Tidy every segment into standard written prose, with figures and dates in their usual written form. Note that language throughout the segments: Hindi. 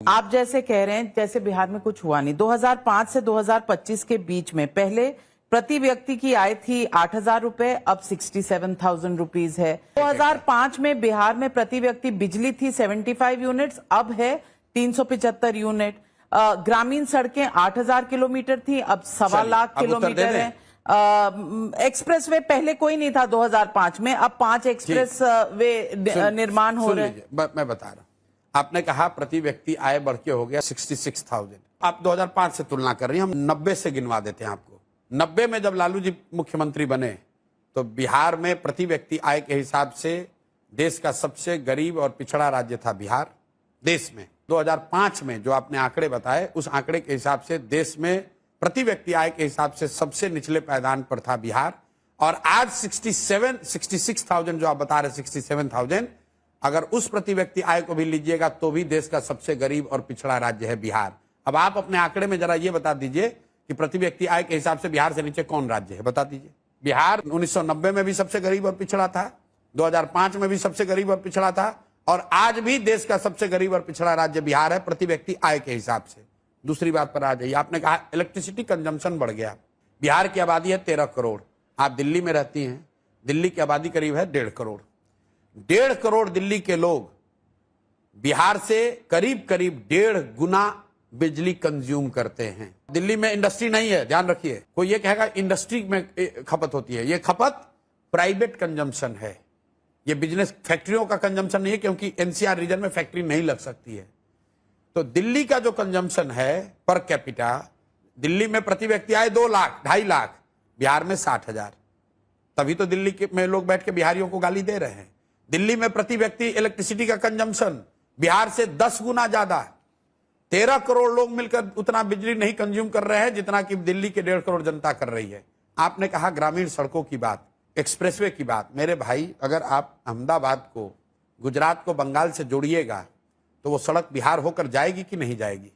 आप जैसे कह रहे हैं जैसे बिहार में कुछ हुआ नहीं। 2005 से 2025 के बीच में पहले प्रति व्यक्ति की आय थी 8,000 रुपए, अब 67,000 रुपीज है। 2005 में बिहार में प्रति व्यक्ति बिजली थी 75 यूनिट्स, अब है 375 यूनिट। ग्रामीण सड़कें 8,000 किलोमीटर थी, अब 1.25 लाख किलोमीटर है। एक्सप्रेस वे पहले कोई नहीं था 2005 में, अब 5 एक्सप्रेस वे निर्माण हो रहे हैं। मैं बता रहा हूं, आपने कहा प्रति व्यक्ति आय बढ़ के हो गया 66,000। आप 2005 से तुलना कर रही हैं, हम 90 से गिनवा देते हैं आपको। 90 में जब लालू जी मुख्यमंत्री बने तो बिहार में प्रति व्यक्ति आय के हिसाब से देश का सबसे गरीब और पिछड़ा राज्य था बिहार देश में। 2005 में जो आपने आंकड़े बताए, उस आंकड़े के हिसाब से देश में प्रति व्यक्ति आय के हिसाब से सबसे निचले पायदान पर था बिहार। और आज 66,000 जो आप बता रहे 67,000, अगर उस प्रति व्यक्ति आय को भी लीजिएगा तो भी देश का सबसे गरीब और पिछड़ा राज्य है बिहार। अब आप अपने आंकड़े में जरा ये बता दीजिए कि प्रति व्यक्ति आय के हिसाब से बिहार से नीचे कौन राज्य है, बता दीजिए। बिहार 1990 में भी सबसे गरीब और पिछड़ा था, 2005 में भी सबसे गरीब और पिछड़ा था, और आज भी देश का सबसे गरीब और पिछड़ा राज्य बिहार है प्रति व्यक्ति आय के हिसाब से। दूसरी बात पर आ जाइए, आपने कहा इलेक्ट्रिसिटी कंजम्पशन बढ़ गया। बिहार की आबादी है 13 करोड़, आप दिल्ली में रहती हैं, दिल्ली की आबादी करीब है 1.5 करोड़। 1.5 करोड़ दिल्ली के लोग बिहार से करीब करीब 1.5 गुना बिजली कंज्यूम करते हैं। दिल्ली में इंडस्ट्री नहीं है, ध्यान रखिए। कोई ये कहेगा इंडस्ट्री में खपत होती है, ये खपत प्राइवेट कंजम्पशन है, ये बिजनेस फैक्ट्रियों का कंजम्पशन नहीं है, क्योंकि एनसीआर रीजन में फैक्ट्री नहीं लग सकती है। तो दिल्ली का जो कंजम्पशन है पर कैपिटा, दिल्ली में प्रति व्यक्ति आए 2 लाख 2.5 लाख, बिहार में 60,000। तभी तो दिल्ली में लोग बैठ के बिहारियों को गाली दे रहे हैं। दिल्ली में प्रति व्यक्ति इलेक्ट्रिसिटी का कंजम्पशन बिहार से 10 गुना ज्यादा है। 13 करोड़ लोग मिलकर उतना बिजली नहीं कंज्यूम कर रहे हैं जितना कि दिल्ली के 1.5 करोड़ जनता कर रही है। आपने कहा ग्रामीण सड़कों की बात, एक्सप्रेसवे की बात। मेरे भाई, अगर आप अहमदाबाद को गुजरात को बंगाल से जोड़िएगा तो वो सड़क बिहार होकर जाएगी कि नहीं जाएगी?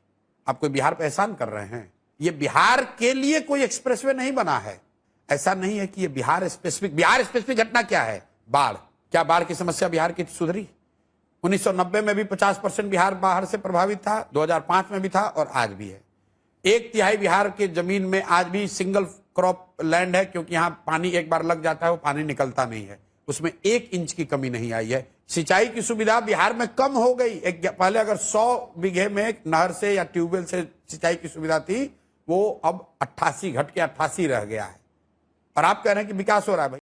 आप कोई बिहार पे एहसान कर रहे हैं? ये बिहार के लिए कोई एक्सप्रेसवे नहीं बना है। ऐसा नहीं है कि ये बिहार स्पेसिफिक घटना क्या है? बाढ़। क्या बाढ़ की समस्या बिहार की सुधरी? 1990 में भी 50% बिहार बाढ़ से प्रभावित था, 2005 में भी था और आज भी है। 1/3 बिहार के जमीन में आज भी सिंगल क्रॉप लैंड है, क्योंकि यहाँ पानी एक बार लग जाता है वो पानी निकलता नहीं है, उसमें 1 इंच की कमी नहीं आई है। सिंचाई की सुविधा बिहार में कम हो गई। पहले अगर 100 बीघे में नहर से या ट्यूबवेल से सिंचाई की सुविधा थी, वो अब 88 घट के 88 रह गया है। और आप कह रहे हैं कि विकास हो रहा है। भाई